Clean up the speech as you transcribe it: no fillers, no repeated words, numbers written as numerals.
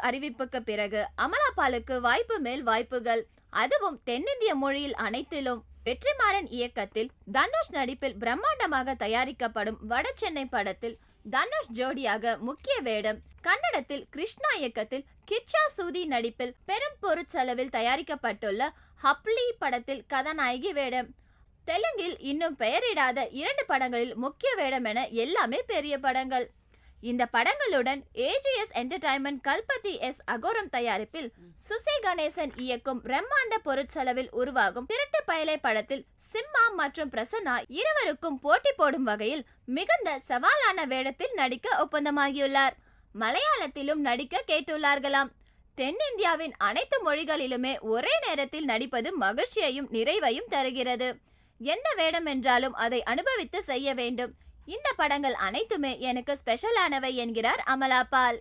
அறிவிப்புக்கு பிறகு அமலாபாலுக்கு வாய்ப்பு மேல் வாய்ப்புகள், அதுவும் தென்னிந்திய மொழியில் அனைத்திலும். வெற்றிமாறன் இயக்கத்தில் தனுஷ் நடிப்பில் பிரம்மாண்டமாக தயாரிக்கப்படும் வட சென்னை படத்தில் தனுஷ் ஜோடியாக முக்கிய வேடம். கன்னடத்தில் கிருஷ்ணா இயக்கத்தில் கிச்சா சூதி நடிப்பில் பெரும் பொருட்செலவில் தயாரிக்கப்பட்டுள்ள ஹப்லி படத்தில் கதாநாயகி வேடம். தெலுங்கில் இன்னும் பெயரிடாத 2 படங்களில் முக்கிய வேடம் என எல்லாமே பெரிய படங்கள். இந்த படங்களுடன் ஏஜிஎஸ் என்டர்டைன்மெண்ட் கல்பதி எஸ் அகோரம் தயாரிப்பில் சுசி கணேசன் இயக்கும் பிரம்மாண்ட பொருட்செலவில் உருவாகும் திருட்டு பயலே படத்தில் சிம்மா மற்றும் பிரசன்னா இருவருக்கும் போட்டி போடும் வகையில் மிகுந்த சவாலான வேடத்தில் நடிக்க ஒப்பந்தமாகியுள்ளார். மலையாளத்திலும் நடிக்க கேட்டுள்ளார்களாம். தென்னிந்தியாவின் அனைத்து மொழிகளிலுமே ஒரே நேரத்தில் நடிப்பது மகிழ்ச்சியையும் நிறைவையும் தருகிறது. எந்த வேடம் என்றாலும் அதை அனுபவித்து செய்ய வேண்டும். இந்த படங்கள் அனைத்துமே எனக்கு ஸ்பெஷலானவை என்கிறார் அமலாபால்.